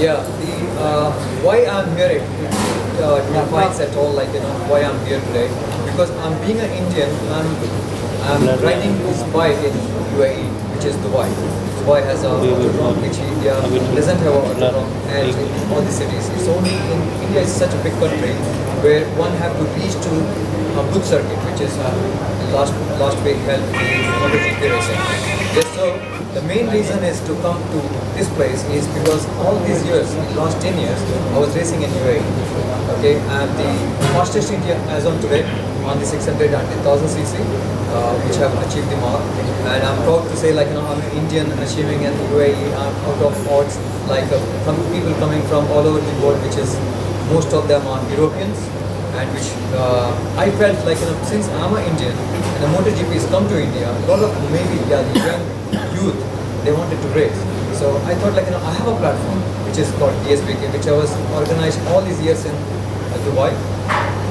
Yeah, why I'm here, it defines at all, like, why I'm here today. Because I'm being an Indian, I'm riding this bike in UAE, which is Dubai. Dubai has a autodrome, which India doesn't have an autodrome, and in all the cities. It's only in India is such a big country where one have to reach to a good circuit, which is last week held in DSBK Racing. Yes, so the main reason is to come to this place is because all these years, last 10 years, I was racing in UAE. Okay, and the fastest India as on today on the 600 and the 1000 cc, which have achieved the mark. And I'm proud to say, like, I'm an Indian achieving in UAE. I'm out of odds, like some people coming from all over the world, which is most of them are Europeans. And which I felt like, since I'm an Indian and the MotoGPs come to India, a lot of maybe the young youth, they wanted to race. So I thought, like, I have a platform which is called DSBK, which I was organized all these years in Dubai.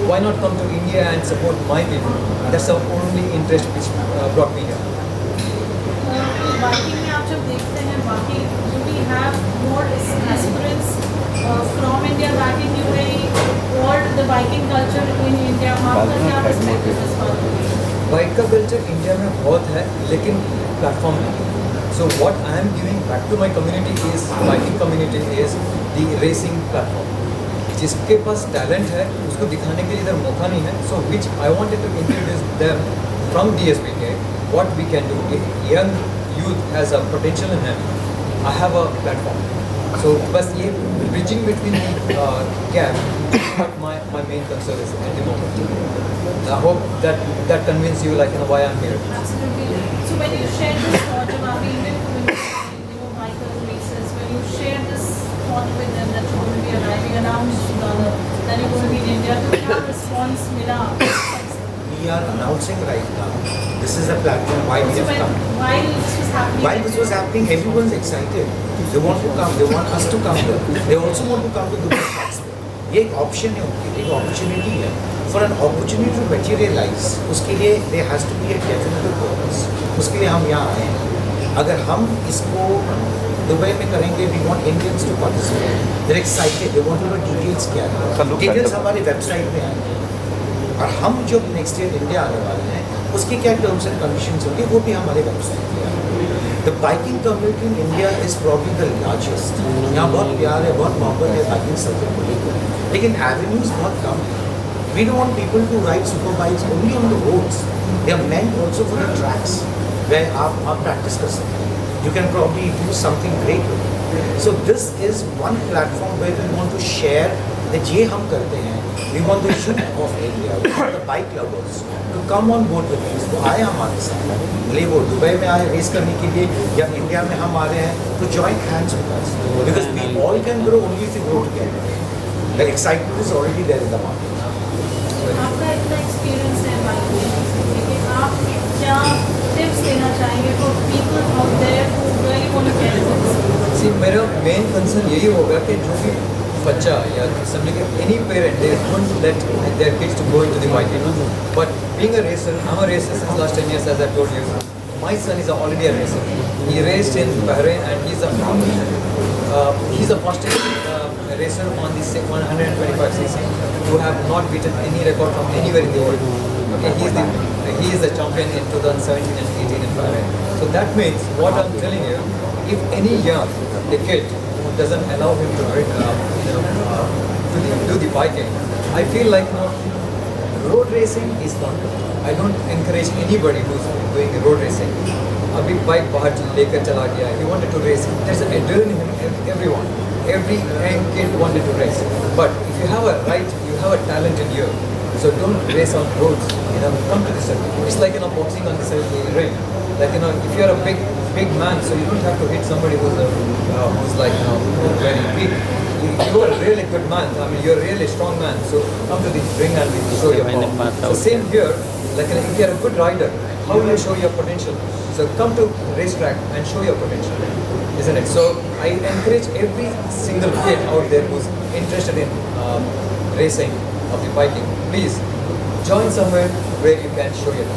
Why not come to India and support my people? That's the only interest which brought me here. Biking में आप जब देखते हैं बाकी do we have more aspirants from India back in UAE or the biking culture in India? आपका क्या perspective है इस बात पे? बाइक का कल्चर इंडिया में बहुत है, लेकिन प्लेटफॉर्म नहीं. So what I am giving back to my community is, biking community is the racing platform. जिसके पास टैलेंट है उसको दिखाने के लिए इधर मौका नहीं है. So which I wanted to introduce them from DSBK, what we can do if young youth has a potential in him. I have a platform. So बस ये bridging between the gap, what my main concern is at the moment. I hope that convince you, like, why I'm here. Absolutely. So when you share this thought जब आप Indian community, biker races, when you share this thought with them that you will be arriving announced that you're going to be in India, तो क्या response मिला? We are announcing right now. This is a platform why we have come. While this was happening, While this was happening, everyone's excited. They want to come. They want us to come here. They also want to come to Dubai. ये एक option है उनके लिए, एक opportunity है. For an opportunity to materialize, उसके लिए there has to be a definite purpose. उसके लिए हम यहाँ आए हैं. अगर हम इसको दुबई में करेंगे, we want Indians to participate. They're excited. They want to know details क्या है. Details हमारी website में आएंगे. और हम जो नेक्स्ट ईयर इंडिया आने वाले हैं उसकी क्या टर्म्स एंड कंडीशंस होंगे वो भी हमारे वेबसाइट पे आएंगे. The biking community in India is probably the largest. यहाँ बहुत प्यार है, बहुत मोहब्बत है बाइकिंग सर्किट को लेकर, लेकिन एवेन्यूज बहुत कम है. We don't want people to ride super bikes only on the roads. They are meant also for the tracks where आप प्रैक्टिस कर सकते हैं. You can probably do something great with it. So this is one platform where we want to share that ये हम करते हैं. We want the youth of India, we want the bike lovers to come on board with us. वो आए हमारे साथ, भले वो दुबई में आए रेस करने के लिए या इंडिया में हम आ रहे हैं, तो join hands with us. Because we all can grow only if we grow together. The excitement is already there in the market. आपका इतना एक्सपीरियंस है बाइकिंग में, लेकिन आप क्या टिप्स देना चाहेंगे for people out there who really want to get this? See, मेरा मेन कंसर्न यही होगा कि जो भी बच्चा या somebody, any parent, they won't let their kids to go into the biking. But being a racer, I'm a racer since last 10 years, as I told you. My son is already a racer. He raced in Bahrain and he's the fastest racer on the 125cc who have not beaten any record from anywhere in the world. Okay, he is the champion in 2017 and 18 in Bahrain. So that means what I'm telling you, if any young kid who doesn't allow him to do the biking, I feel like, road racing is not good. I don't encourage anybody who's doing road racing. अभी bike बाहर लेकर चला गया, he wanted to race. There's an adrenaline in everyone. Every young kid wanted to race. But if you have a right, you have a talent in you. So don't race on roads. Come to the circuit. It's like, boxing on the ring. Like, if you're a big man, so you don't have to hit somebody who's like, very big. You are a really good man. I mean, you're a really strong man. So come to the ring and show your power. So same here. Like, if you're a good rider, how will you show your potential? So come to racetrack and show your potential, isn't it? So I encourage every single kid out there who's interested in racing of the biking, please join somewhere where you can show your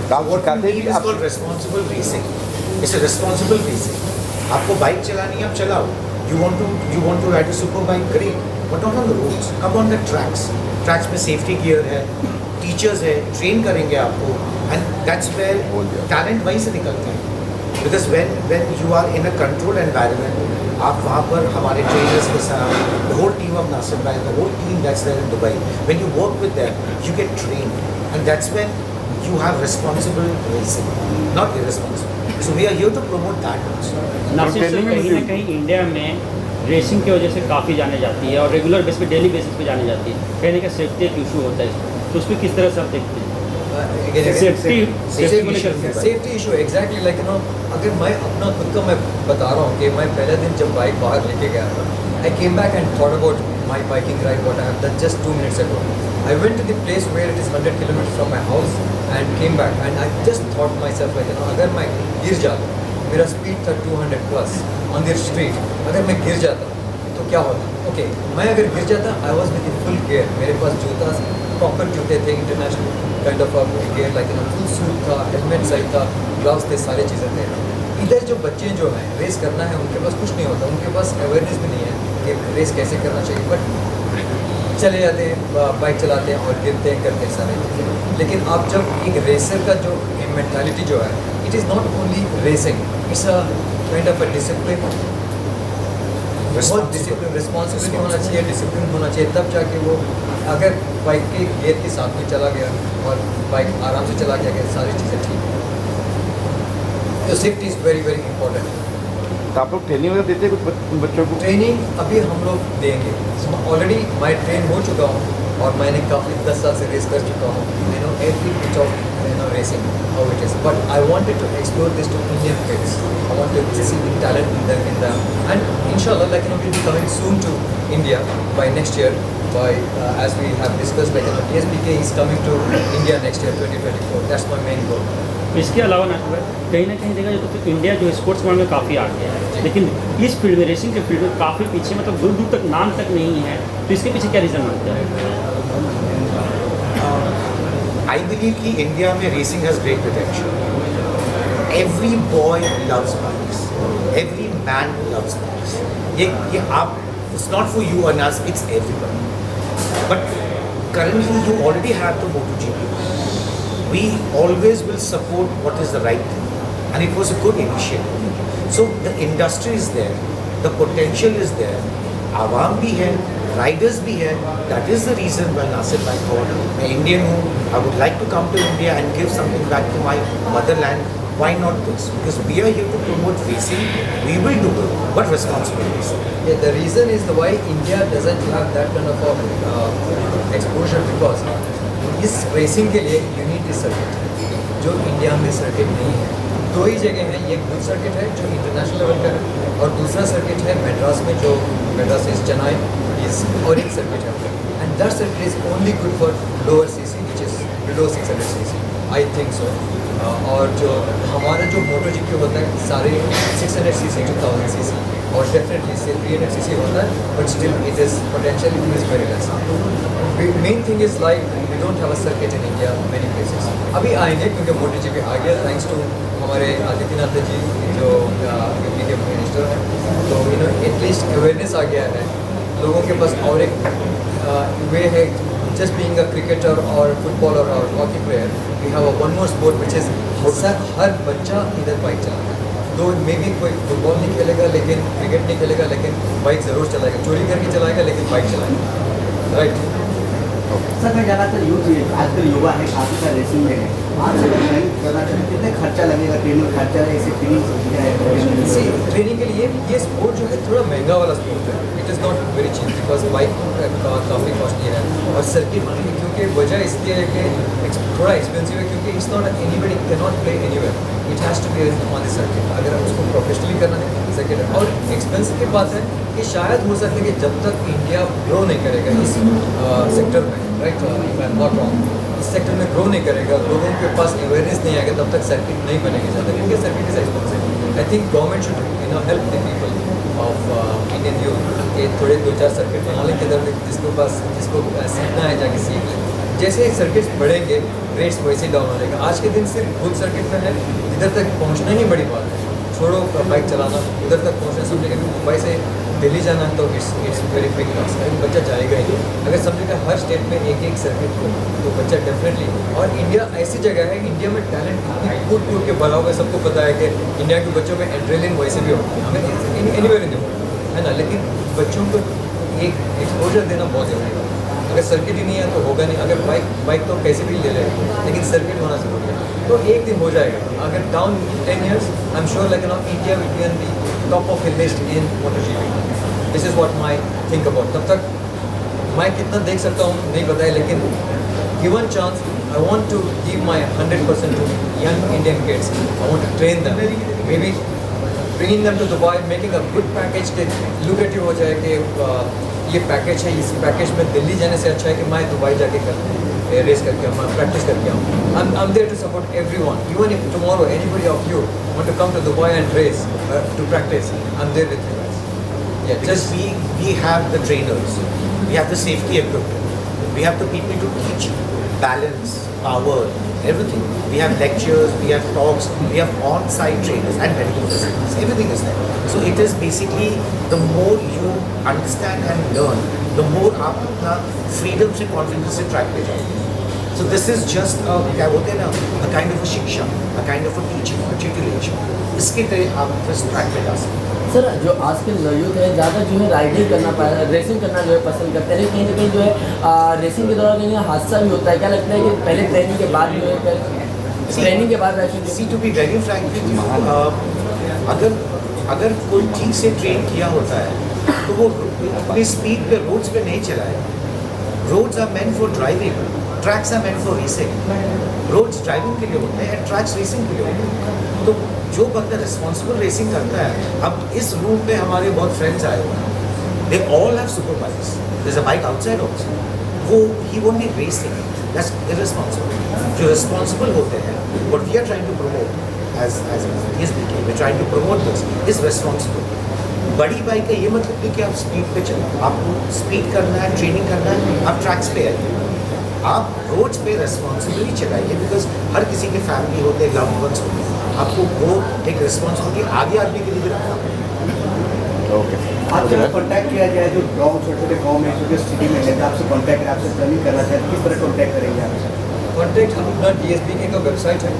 talent. What we need is called responsible racing. It's a responsible racing. आपको bike चलानी है, आप चलाओ, You want to ride a superbike, great, but not on the roads. Come on the tracks. Tracks में safety gear है, teachers है, train करेंगे आपको, and that's where talent वहीं से निकलता है. Because when you are in a controlled environment, आप वहाँ पर हमारे trainers के साथ, the whole team of Nasir Bhai, the whole team that's there in Dubai, when you work with them, you get trained, and that's when you have responsible racing, not irresponsible. So we are here to promote that also. Nasir sir कहीं ना कहीं India में racing की वजह से काफ़ी जाने जाती है और रेगुलर बेस पे डेली बेसिस पे जाने जाती है, कहीं ना कहीं सेफ्टी एक इशू होता है, तो उस पर किस तरह से आप देखते हैं? सेफ्टी इशू एग्जैक्टली लाइक अगर मैं अपना खुद का मैं बता रहा हूँ कि मैं पहले दिन जब बाइक बाहर लेके गया था, I came back and thought about my biking ride what I have done just 2 minutes ago. I went to the place where it is 100 kilometers from my house and came back and I just thought myself like अगर मैं गिर जाता, मेरा speed था 200 plus on the street, अगर मैं गिर जाता तो क्या होता? ओके, मैं अगर गिर जाता, I was with full gear, मेरे पास जूता प्रॉपर जूते थे, international kind of gear like full suit था, हेलमेट सही था, ग्लव्स थे, सारी चीज़ें थे. इधर जो बच्चे जो हैं रेस करना है उनके पास कुछ नहीं होता, उनके पास अवेयरनेस भी नहीं है कि रेस कैसे करना चाहिए, बट चले जाते हैं, बाइक चलाते हैं और गिरते हैं, करते हैं सारी चीज़ें. लेकिन आप जब एक रेसर का जो मेंटालिटी जो है, it is not only racing, it's a kind of a discipline, बहुत डिसिप्लिन, रिस्पॉन्सिबिलिटी होना चाहिए, डिसिप्लिन होना चाहिए, तब जाके वो अगर बाइक के गियर के साथ में चला गया और बाइक आराम से चला गया, सारी चीज़ें ठीक है. तो safety is very very important. तो आप लोग ट्रेनिंग वगैरह देते हैं कुछ बच्चों को? ट्रेनिंग अभी हम लोग देंगे. ऑलरेडी मैं ट्रेन हो चुका हूँ और मैंने काफ़ी 10 साल से रेस कर चुका हूँ. I know every bit of racing how it is, but I wanted to explore this to Indian kids. I wanted to see the talent in them and inshallah like we'll be coming soon to India by next year by as we have discussed like DSBK is coming to India next year 2024. That's my main goal. इसके अलावा नासिर भाई कहीं ना कहीं देखा जाए तो India जो स्पोर्ट्स वर्ल्ड में काफ़ी आगे है, लेकिन इस फील्ड में रेसिंग के फील्ड में काफ़ी पीछे, मतलब दूर दूर तक नाम तक नहीं है, तो इसके पीछे क्या रीज़न मानते हैं? I believe कि इंडिया में racing has great potential. Every boy loves bikes. Every man loves bikes. ये आप, it's not for you and us, it's everybody. But currently you already have the MotoGP. We always will support what is the right thing, and it was a good initiative. So the industry is there, the potential is there, आवाम भी है, riders भी है. That is the reason why Nasir Bhai thought, मैं Indian हूँ, I would like to come to India and give something back to my motherland. Why not this? Because we are here to promote racing. We will do it, but responsible racing. Yeah, the reason is the why India doesn't have that kind of exposure because इस racing के लिए you need this circuit, जो India में circuit नहीं है. 2 ही जगह है, एक गुड सर्किट है जो इंटरनेशनल लेवल का है और दूसरा सर्किट है मद्रास में जो मद्रास इज चेन्नई इज, और एक सर्किट है and that circuit is only good for lower CC which is below 600 CC I think so. और जो हमारा जो मोटो जीपी होता है सारे 600 सीसी टू 1000 सीसी और डेफिनेटली से 300 सीसी होता है, but still it is potential it is very less. Main thing is like we don't have a circuit in India many places. अभी आएंगे क्योंकि मोटो जीपी आ गया थैंक्स टू हमारे आदित्यनाथ जी जो यूपी के मिनिस्टर हैं, तो एटलीस्ट अवेयरनेस आ गया है लोगों के पास. और एक वे है just being a cricketer or footballer or hockey player, we have a one more sport which is हर बच्चा इधर बाइक चलाता है. तो मे बी कोई फुटबॉल नहीं खेलेगा लेकिन क्रिकेट नहीं खेलेगा लेकिन बाइक ज़रूर चलाएगा, चोरी करके चलाएगा लेकिन बाइक चलाएगा. राइट सर मैं ज़्यादातर यूथ आजकल युवा है, काफ़ी सारे रेसिंग में है. आज से ट्रेनिंग करना चाहिए, कितने खर्चा लगेगा, ट्रेनिंग खर्चा है, इसे ट्रेनिंग ट्रेनिंग के लिए ये स्पोर्ट जो है थोड़ा महंगा वाला स्पोर्ट है. It is not very cheap because bike काफ़ी कॉस्टली है और सर्किट क्योंकि वजह इसलिए है कि थोड़ा एक्सपेंसिव है क्योंकि it's not anybody can not play anywhere, it has to be on the circuit. अगर उसको प्रोफेशनली करना है सर्किट. और एक्सपेंसिव की बात है कि शायद हो सकता है कि जब तक इंडिया ग्रो नहीं करेगा इस सेक्टर में, राइट, नॉट रॉन्ग, इस सेक्टर में ग्रो नहीं करेगा, लोगों के पास अवेयरनेस नहीं आएगा, तब तक सर्किट नहीं बनेगी ज़्यादा क्योंकि circuit is expensive. I think government should help the people of Indian youth कि थोड़े 2-4 सर्किट बना लें किधर जिसको सीखना है जाके सीख लें. जैसे सर्किट्स बढ़ेंगे रेट्स वैसे ही डाउन हो जाएगा. आज के दिन सिर्फ खुद सर्किट में है, इधर तक पहुँचना ही बड़ी बात है. छोड़ो बाइक चलाना, उधर तक पहुँचना समझेगा. मुंबई से दिल्ली जाना है तो इट्स वेरी बिग टास्क है, बच्चा जाएगा ही। अगर समझेगा हर स्टेट में एक एक सर्किट हो तो बच्चा डेफिनेटली, और इंडिया ऐसी जगह है, इंडिया में टैलेंट कूद कूद के भरा हुआ है। सबको पता है कि इंडिया के बच्चों में एड्रेनलिन वैसे भी होती है, हमें एनीवेयर इन द वर्ल्ड, है ना। लेकिन बच्चों को एक एक्सपोजर देना बहुत ज़रूरी है। अगर सर्किट ही नहीं है तो होगा नहीं। अगर बाइक तो कैसे भी ले लेगा, लेकिन सर्किट होना ज़रूरी है। तो एक दिन हो जाएगा। अगर down 10 years, I am sure like India will be on the top of the list in MotoGP। This is what my think about. तब तक मैं कितना देख सकता हूँ नहीं पता है, लेकिन given chance I want to give my 100% to young Indian kids. I want to train them, maybe bringing them to Dubai, making a good package के lucrative हो जाए कि ये पैकेज है, इस पैकेज में दिल्ली जाने से अच्छा है कि मैं दुबई जाके रेस करके आऊँ, मैं प्रैक्टिस करके आऊँ। I'm there to support everyone. Even if tomorrow anybody of you want to come to Dubai and race to practice, I'm there with you guys. Yeah, Because we have the trainers, we have the safety equipment, we have the people to teach balance, power, everything. We have lectures, we have talks, we have on-site trainers and medical facilities. Everything is there. So it is basically the more you understand and learn, the more आप अपना freedom से confidence से track पे जाओगे. So this is just क्या बोलते हैं ना, a kind of a शिक्षा, a kind of a teaching, a tutelage. इसके तहत आप इस track पे जा सकते हैं. सर जो आज के यूथ है ज़्यादा जो है राइडिंग करना रेसिंग करना जो है पसंद करते हैं, लेकिन कहीं ना कहीं जो है रेसिंग के दौरान कहीं हादसा भी होता है। क्या लगता है कि पहले ट्रेनिंग के बाद जो है ट्रेनिंग के बाद racing See, to be very frank with you, अगर कोई ठीक से ट्रेन किया होता है तो वो अपनी स्पीड पे रोड्स पे नहीं चलाएगा। Roads are meant for driving, tracks are meant for racing. Roads driving के लिए होते हैं, ट्रैक्स रेसिंग के लिए होते हैं। तो जो बंदा रिस्पॉन्सिबल रेसिंग करता है, अब इस रूम पे हमारे बहुत फ्रेंड्स आए हुए हैं, they all have super bikes, there is a bike outside also, वो ही won't be racing, that's irresponsible. जो रिस्पॉन्सिबल होते हैं, what we are trying to promote as DSBK, we're trying to promote this, is responsible। बड़ी bike है ये मतलब नहीं कि आप स्पीड पे चलो, आपको स्पीड करना है, ट्रेनिंग करना है, आप ट्रैक्स पे आइए, आप रोड्स पे रेस्पॉन्सिबली चलाइए। बिकॉज हर किसी के फैमिली होते हैं, लव्ड वंस होते हैं, आपको वो एक रिस्पॉन्सिबिलिटी आगे आदमी के लिए भी रखना पड़ेगा। ओके आपसे कॉन्टैक्ट किया जाए जो गाँव छोटे छोटे गाँव में छोटे सिटी में है, आपसे कॉन्टैक्ट आपसे ट्रेनिंग करना चाहते हैं, किस तरह कॉन्टैक्ट करेंगे आपसे? कॉन्टैक्ट अपना DSBK का वेबसाइट है,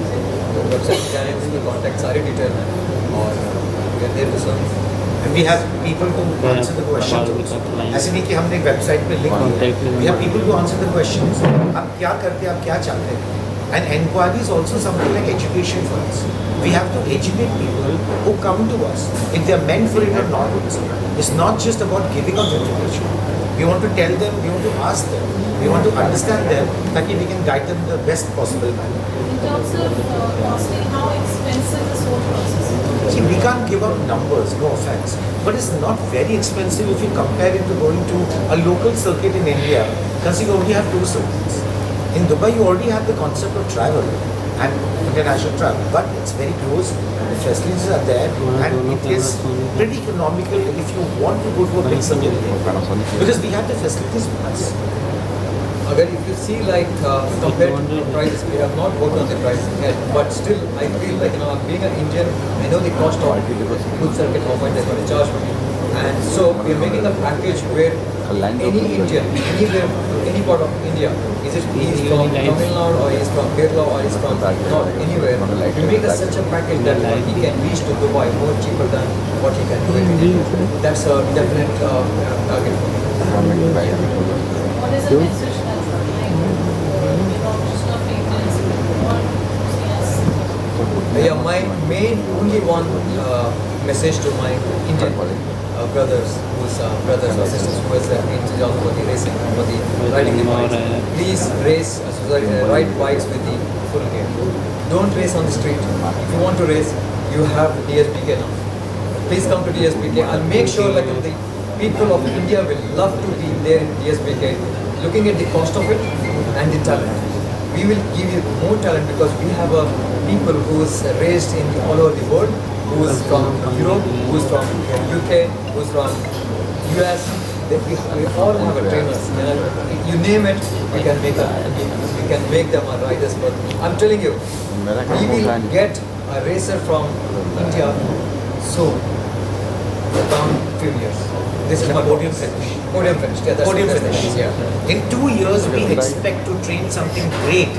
तो वेबसाइट पे जाने उसमें कॉन्टैक्ट सारी डिटेल है, और we are there to serve. And we have people who answer the questions also. ऐसे नहीं कि हमने एक वेबसाइट पे लिख दिया, we have people who answer the questions. आप क्या करते हैं, आप क्या चाहते हैं? And enquiry is also something like education for us. We have to educate people who come to us if they are meant for it or not. It's not just about giving out information. We want to tell them, we want to ask them, we want to understand them, ताकि we can guide them in the best possible manner. In terms of costing, how expensive this whole process is? See, we can't give out numbers, no offense, but it's not very expensive if you compare it to going to a local circuit in India, because you only have 2 circuits. In Dubai, you already have the concept of travel and international travel, but it's very close, the facilities are there, and it is pretty economical if you want to go to a big circuit, because we have the facilities with us. अगर if you see like compared to the prices, we have not worked on the price yet, but still I feel like being an Indian, I know the cost of good circuit, how much they're going to charge me, and so we are making a package where any Indian, anywhere, any part of India, is it he's from Tamil Nadu or he's from Kerala or he's from not anywhere, we make such a package that he can reach to Dubai more cheaper than what he can do in India. That's a definite target for me. What is the message that's like, just not maintenance, or yes? Yeah, my main only one message to my Indian brothers, brothers or sisters who is into for the racing, for the riding the bikes. Please ride bikes with the full gear. Don't race on the street. If you want to race, you have DSBK now. Please come to DSBK. I'll make sure like the people of India will love to be there in DSBK. Looking at the cost of it and the talent, we will give you more talent because we have people who is raised in all over the world, who is from Europe, who is from UK, who is from US. We all have a trainers. You name it, we can make them a riders. But I'm telling you, we will get a racer from India soon. Down few years. This is my podium finish. Podium finish. Yeah, that's Podium that's the finish. thing, yeah. In 2 years, we expect to train something great,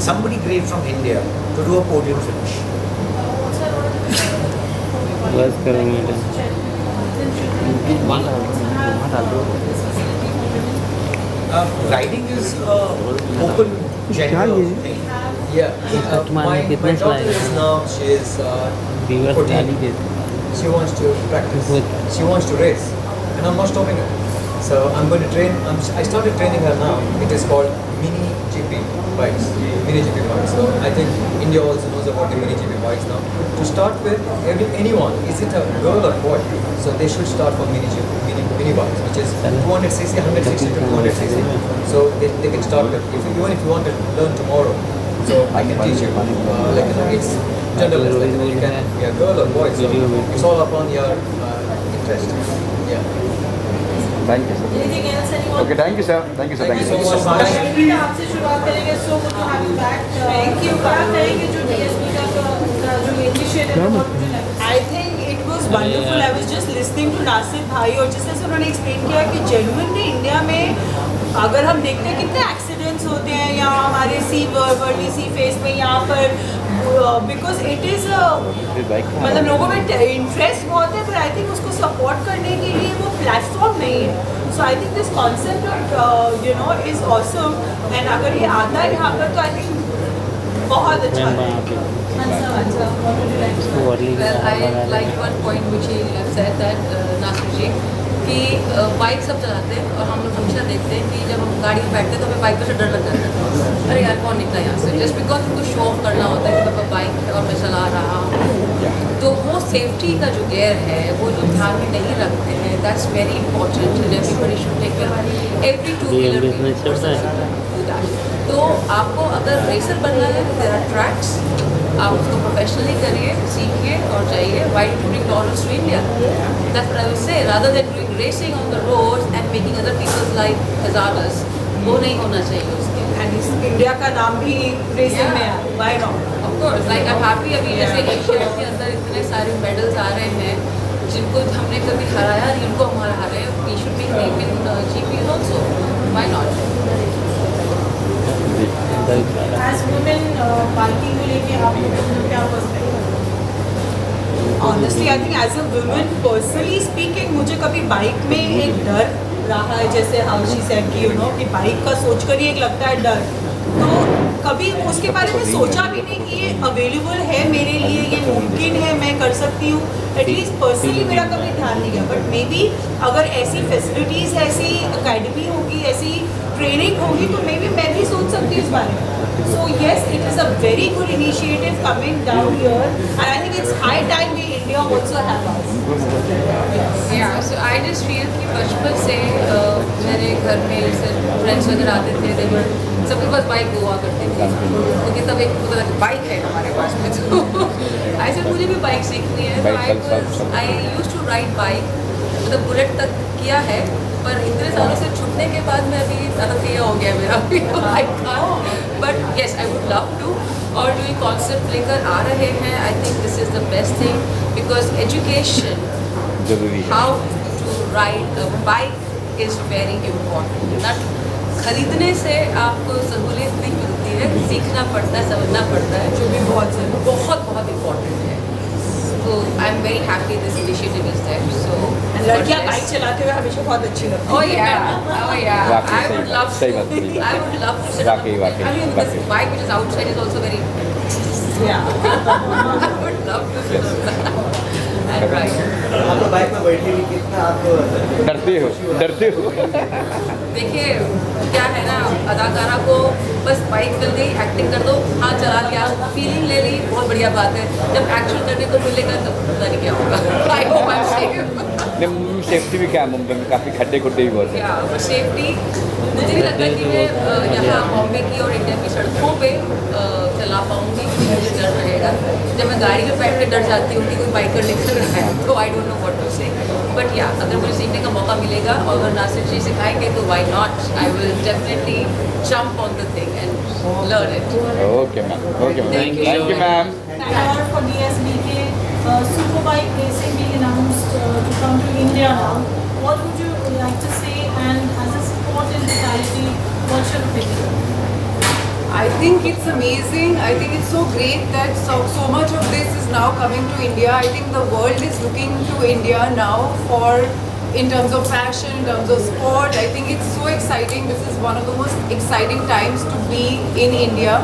somebody great from India to do a podium finish. बस करेंगे Riding is open, general thing. Yeah. My daughter is now, she is 14. She wants to practice. She wants to race. And I'm not stopping her. So I'm going to train. I started training her now. It is called mini GP bikes. Mini GP bikes. So I think India also knows about the mini GP bikes now. To start with, anyone, is it a girl or boy? So they should start from mini bikes, which is 200cc, 160 to 200cc. So they can start with. Even if you want to learn tomorrow, so I can teach you. It's genderless. You can be a girl or boy. So it's all upon your interest. Yeah. Thank you, sir. Anything else anyone? Okay, thank you, sir. Thank you, sir. Thank you so much. Vinita, आपसे शुरुआत करेंगे. So good to have you back. Thank you. क्या कहेंगे जो DSBK का जो initiative है, what would you like? I think it was wonderful. I was just listening to Nasir भाई और जिस तरह से उन्होंने एक्सप्लेन किया कि genuinely इंडिया में अगर हम देखते हैं कितने एक्सीडेंट्स होते हैं या हमारे वर्ली सी फेस में यहाँ पर बिकॉज इट इज़ मतलब लोगों में इंटरेस्ट बहुत है, पर आई थिंक उसको सपोर्ट करने के लिए वो प्लेटफॉर्म नहीं है. So I think this concept you know is awesome and अगर ये आता है यहाँ पर तो आई थिंक बहुत अच्छा है. Hansa, what would you like to say? Well, I like one point which he said that Nasir ji कि बाइक सब चलाते हैं और हम लोग हमेशा देखते हैं कि जब हम गाड़ी में बैठते हैं तो हमें बाइक पर से डर लग जाता है. अरे यार कौन निकला यहाँ से, जस्ट बिकॉज उनको शो ऑफ करना होता है कि पापा बाइक है और मैं चला रहा हूँ. तो वो सेफ्टी का जो गेयर है वो जो ध्यान में नहीं रखते हैं, that's very important and everybody should take care. Every two wheeler तो आपको अगर रेसर बनना है तो देयर आर ट्रैक्स, आप उसको प्रोफेशनली करिए, सीखिए और जाइए. Why to bring Lawrence to India? That's what I will say, rather than doing racing on the roads and making other people's life hazardous. वो नहीं होना चाहिए उसके. एंड इंडिया का नाम भी रेसिंग में है, why not? Of course like I am happy अभी जैसे एशिया के अंदर इतने सारे मेडल्स आ रहे हैं जिनको हमने कभी हराया नहीं, उनको हम हरा रहे हैं. We should be name in GP also, why not? As women, biking को लेके आप लोगों का क्या perspective? Honestly I think as a women personally speaking मुझे कभी बाइक में एक डर रहा है, जैसे हाउशी सेड कि यू नो कि बाइक का सोच कर ही एक लगता है डर. तो कभी उसके बारे में सोचा भी नहीं कि ये अवेलेबल है मेरे लिए, ये मुमकिन है, मैं कर सकती हूँ. एटलीस्ट पर्सनली मेरा कभी ध्यान नहीं गया. बट मे बी अगर ऐसी फैसिलिटीज़, ऐसी अकेडमी होगी, ऐसी ट्रेनिंग होगी तो मे बी मैं भी सोच सकती हूँ इस बारे में. So yes, it is a very good initiative coming down here, and I think it's high time we India also have us. Yeah, so I just feel कि बचपन से मेरे घर में जैसे फ्रेंड्स वगैरह आते थे, they were सबके पास बाइक हुआ करती थी, क्योंकि तब एक पता लगा बाइक है हमारे पास में. तो ऐसे मुझे भी बाइक सीखनी है. तो I used to ride bike, मतलब बुलेट तक किया है, पर इतने सालों से छूटने के बाद मैं अभी तनखिया हो गया मेरा भी बाइक का. But yes I would love to. और जो ये कॉन्सेप्ट लेकर आ रहे हैं, I think this is the best thing because education, जरूरी है. How to ride a bike is very important. Not खरीदने से आपको सहूलियत नहीं मिलती है, सीखना पड़ता है, समझना पड़ता है, जो भी बहुत बहुत इम्पॉर्टेंट है. So I'm very happy this initiative is there. So लड़कियाँ बाइक चलाते हुए हमेशा बहुत अच्छी लगती oh yeah, oh yeah. वाकई I would love सही to. बात बोली. I would love to sit on वाकई, the bike. वाकई, I mean, this वाकई. bike which is outside is also very. है. I would love to sit on that. And ride. आप तो bike में बैठे भी कितना आप डरते हो. देखिए क्या है ना, अदाकारा को बस बाइक मिल गई, एक्टिंग कर दो, हाँ चला लिया, फीलिंग ले ली, बहुत बढ़िया बात है. जब एक्शन करने को मिलेगा तो पता नहीं क्या होगा. I hope I am safe. Safety भी क्या है मुंबई में, काफ़ी खड्डे खुड्डे भी बहुत है. या पर सेफ्टी मुझे नहीं लगता कि मैं यहाँ बॉम्बे की और इंडिया की सड़कों पे चला पाऊँगी, मुझे डर रहेगा. जब मैं गाड़ी में बैठ के डर जाती हूँ कि कोई बाइकर निकल रहा है, तो I don't know what to say. But yeah अगर मुझे सीखने का मौका मिलेगा और अगर नासिर जी सिखाएंगे तो why not, I will definitely jump on the thing and learn it. Okay ma'am. Okay ma'am. Thank you ma'am. And for DSBK, SuperBike Racing being announced to come to India now. What would you like to say? And as a sport in totality, what's your opinion? I think it's amazing. I think it's so great that so much of this is now coming to India. I think the world is looking to India now for, in terms of fashion, in terms of sport. I think it's so exciting. This is one of the most exciting times to be in India.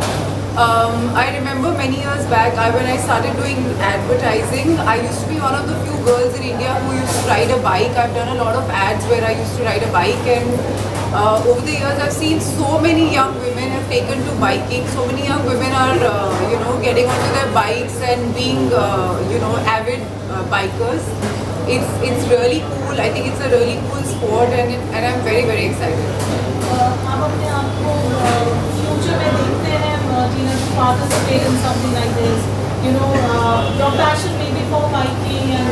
I remember many years back, when I started doing advertising, I used to be one of the few girls in India who used to ride a bike. I've done a lot of ads where I used to ride a bike, and over the years I've seen so many young women have taken to biking. So many young women are, getting onto their bikes and being, avid bikers. It's really cool. I think it's a really cool sport, and I'm very, very excited. आप अपने आप को future में देखते हैं to participate in something like this? Your passion may be for biking and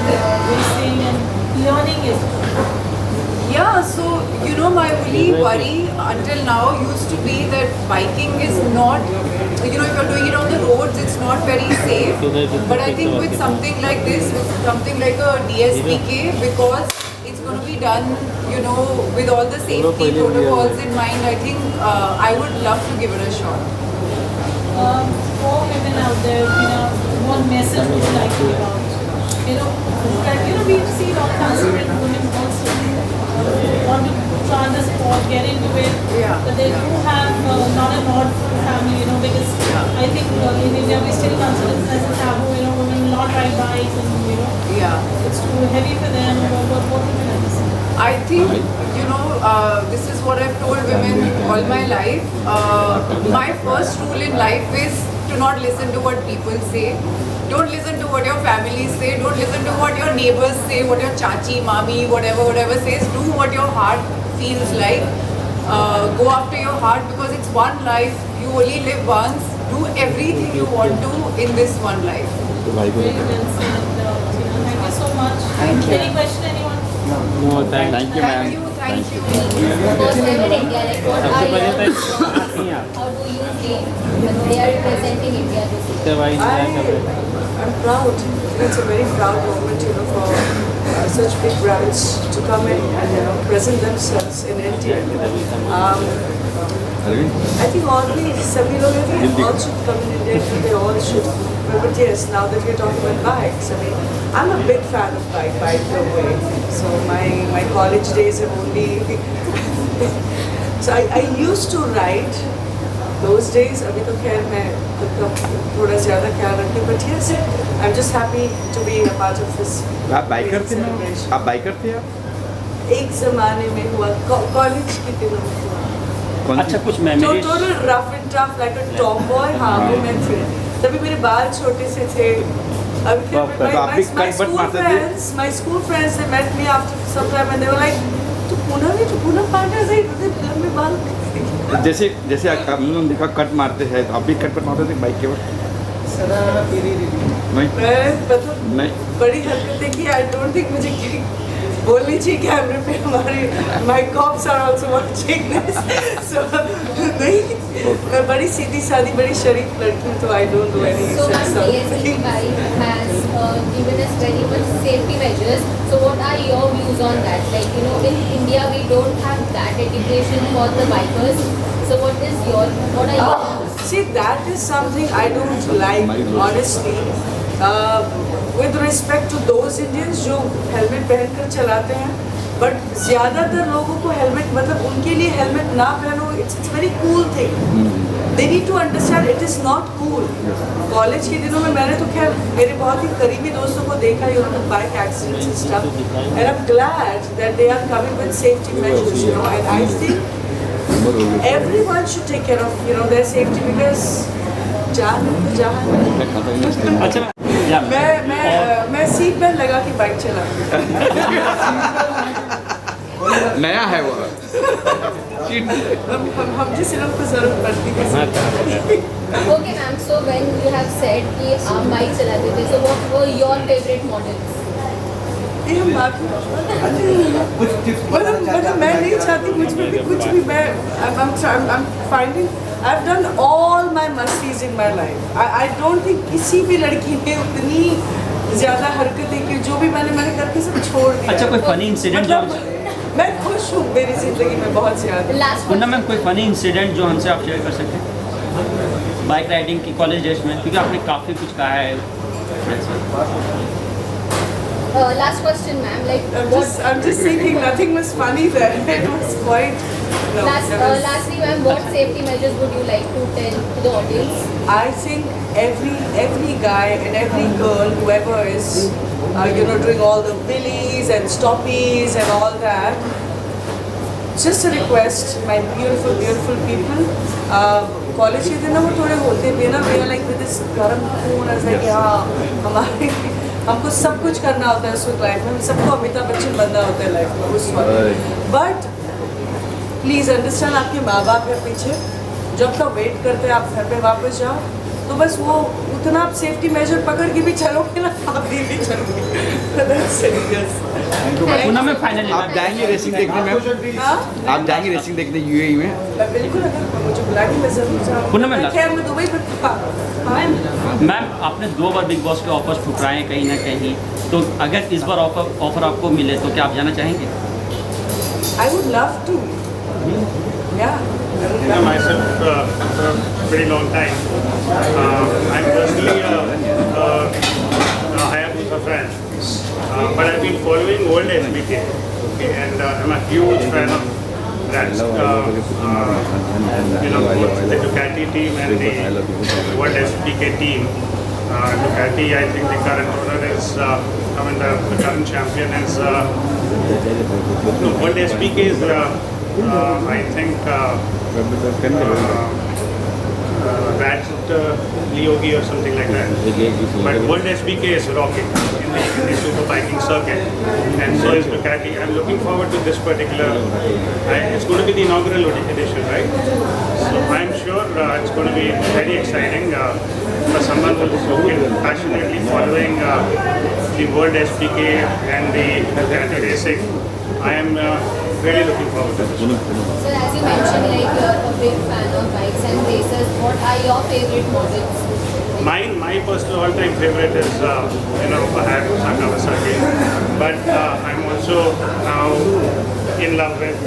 racing and learning it. Yeah, so my only worry until now used to be that biking is not, if you're doing it on the roads, it's not very safe. But I think with something like this, with something like a DSBK, because it's going to be done, with all the safety protocols in mind, I think I would love to give it a shot. For women out there, what message would you like to give out? We've seen all kinds of women also want to try the sport, get into it, but they do have not a lot for family, because I think in India we still consider it as a taboo, women will not ride bikes and, it's too heavy for them. What would you like to say? I think, this is what I've told women all my life. My first rule in life is to not listen to what people say. Don't listen to what your family say. Don't listen to what your neighbors say, what your chachi, mami, whatever says. Do what your heart feels like. Go after your heart, because it's one life. You only live once. Do everything you want to in this one life. Very well said. Thank you so much. Thank you. Any question, anyone? No, thank you, Thank ma'am. you. Thank you. First time in India, like what are your views on how do you feel when they are representing India this year? I'm proud. It's a very proud moment, for such big brands to come in and present themselves in India. I think all should come in India. They all should. But yes, now that we're talking about bikes, I'm a big fan of bike the way. So my college days have only. So I used to ride. Those days, अभी तो खैर मैं थोड़ा ज़्यादा ख्याल रखती हूँ, but yes, I'm just happy to be a part of this. आप बाइकर थे ना? आप बाइकर थे आप? एक ज़माने में हुआ, कॉलेज के दिनों में हुआ। अच्छा कुछ memories? Total rough and tough like a tomboy, हाँ वो मैं थी। तभी मेरे बाल छोटे से थे। अभी my school friends they met me after some time and they were like, तू पूनम पांडे से लंबे बाल। जैसे उन्होंने देखा कट मारते हैं, तो आप भी कट मारते थे बाइक के वक्त? नहीं। बड़ी हरकतें की। I don't think मुझे बोलनी चाहिए कैमरे पे, हमारे my cops are also watching this. So नहीं, मैं बड़ी सीधी सादी बड़ी शरीफ लड़की हूँ, तो I don't do any such stuff. So DSBK has given us very much safety measures. So what are your views on that? Like in India we don't have that education for the bikers. So what are your views? See, that is something I don't like, honestly. With respect to those Indians जो helmet पहनकर चलाते हैं, but ज़्यादातर लोगों को helmet मतलब उनके लिए हेलमेट ना पहनो, it's a very cool thing. They need to understand it is not cool. College के दिनों में मैंने तो खैर मेरे बहुत ही करीबी दोस्तों को देखा ही उन्होंने bike accidents and stuff, and I'm glad that they are coming with safety measures, and I think everyone should take care of their safety because अच्छा मैं सीट बेल्ट लगा के बाइक चला नया है वो। हम जिस लोग को जरूरत पड़ती है। Okay ma'am, so when you have said कि आप बाइक चलाते थे, so what were your favorite models? मतलब मैं नहीं चाहती मुझ में भी कुछ भी मैं I'm finding I've done all my musties in my life. I don't think किसी भी लड़की ने उतनी ज़्यादा हरकतें की, जो भी मैंने करके सब छोड़ दिया। अच्छा, कोई फनी इंसिडेंट मतलब मैं खुश हूँ मेरी ज़िंदगी में बहुत ज़्यादा। पूनम मैम, कोई फनी इंसिडेंट जो हमसे आप शेयर कर सकते हैं बाइक राइडिंग की कॉलेज डेज में, क्योंकि आपने काफ़ी कुछ कहा है। Last question, ma'am. Like, I'm just thinking nothing was funny there. It was quite. No, lastly, ma'am, what safety measures would you like to tell to the audience? I think every guy and every girl, whoever is, doing all the wheelies and stoppies and all that. Just a request, my beautiful people. College के दिन ना वो थोड़े होते भी है ना, we are like with this गर्म खून, ऐसा कि हाँ हमको सब कुछ करना होता है उस वक्त लाइफ में, सबको अमिताभ बच्चन बनना होता है लाइफ में उस वक्त। बट प्लीज़ अंडरस्टैंड, आपके माँ बाप है पीछे, जब तक वेट करते हैं आप घर पे वापस जाओ, तो बस वो उतना आप सेफ्टी मेजर पकड़ के भी चलोगे ना, आप भी चलोगे। पूनम में फाइनली आप जाएंगे रेसिंग देखने में? आप जाएंगे रेसिंग देखने यूएई में? बिल्कुल, अगर मुझे बुलाएंगे मैं ज़रूर जाऊँगी। पूनम में खैर मैं दुबई मैम, आपने 2 बार बिग बॉस के ऑफर्स ठुकराए हैं कहीं ना कहीं, तो अगर इस बार ऑफर आपको मिले तो क्या आप जाना चाहेंगे? I would love to. Yeah. I know myself for a pretty long time. I'm personally a Hayabusa fan, but I've been following old SBK, and I'm a huge fan of that. Both the Ducati team and the World SBK team. Ducati, I think the current owner is, the current champion is, World SBK is, I think, Rat Leogi or something like that. But World SBK is rocking in the SuperBiking circuit, and so is Ducati. I'm looking forward to this particular. It's going to be the inaugural edition, right? So I'm sure it's going to be very exciting for someone who's passionately following the World SBK and the Ducati racing. I am really looking forward to this. So as you mentioned, like you're a big fan of bikes and racers, what are your favorite models? My personal all-time favorite is, Hayabusa Kawasaki. But I'm also now in love with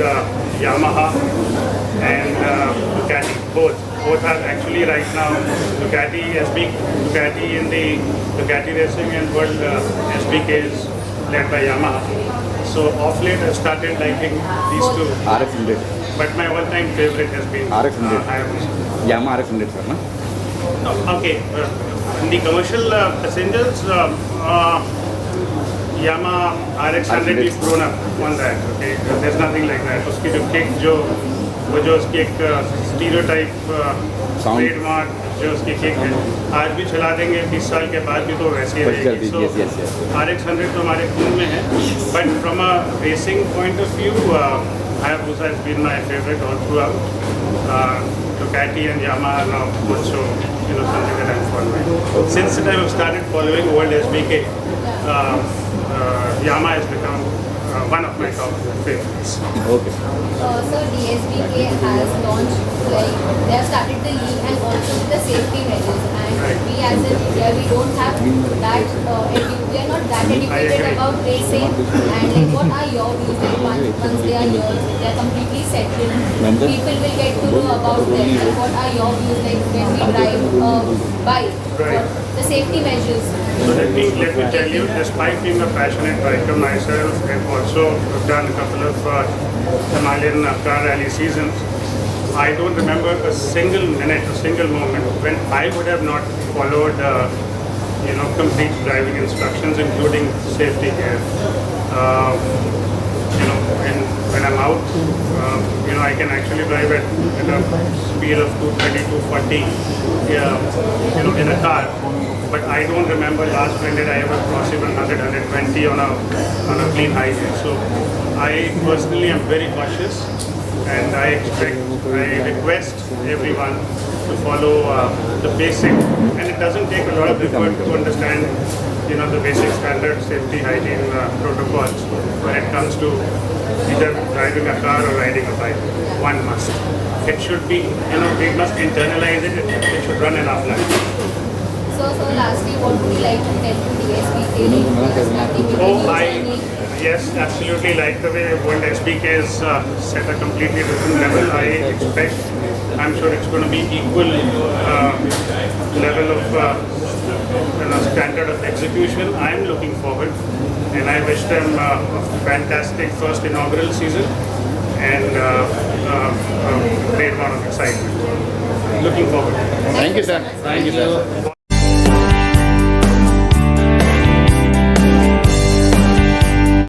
Yamaha and Ducati. Both are actually right now Ducati in the Ducati Racing and World SBK is led by Yamaha. So off late I've started liking these two. RF100. But my all-time favorite has been RF100. Yamaha RF100, sir, na? No, okay. In the commercial passengers, Yamaha RX100 is grown up on that. Okay, there's nothing like that. उसकी जो kick जो उसकी एक stereotype trademark जो उसकी kick है, आज भी चला देंगे 20 साल के बाद भी तो वैसे ही रहेगी. So RX100 तो हमारे खून में है. But from a racing point of view, Hayabusa has been my favorite all throughout. Ducati and Yamaha are now also something that I'm following. Since the time I've started following World SBK, Yamaha has become one of my top favorites. Okay. So DSBK has launched, like they have started the league and also with the safety measures, and we as in India we don't have that we are not that educated about racing, and like what are your views, like once they are here, they are completely settled, people will get to know about them, and what are your views, like when we drive a bike, what the safety measures? So let me tell you, despite being a passionate biker myself, I've also done a couple of Himalayan car rally seasons. I don't remember a single minute, a single moment when I would have not followed, complete driving instructions, including safety gear. And when I'm out, I can actually drive at a speed of 230, 240, in a car. But I don't remember last when did I ever cross even 100, 120 on a clean highway. So I personally am very cautious, and I request everyone to follow the basic, and it doesn't take a lot of effort to understand, the basic standard safety hygiene protocols when it comes to either driving a car or riding a bike. One must. It should be, we must internalize it. It should run in our life. So lastly, what would you like to tell to DSBK Racing? Oh, yes, absolutely like the way World SBK is set a completely different level. I expect, I'm sure it's going to be equal level of standard of execution. I'm looking forward, and I wish them a fantastic first inaugural season and great amount of excitement. Looking forward. Thank you, sir. Thank you, sir.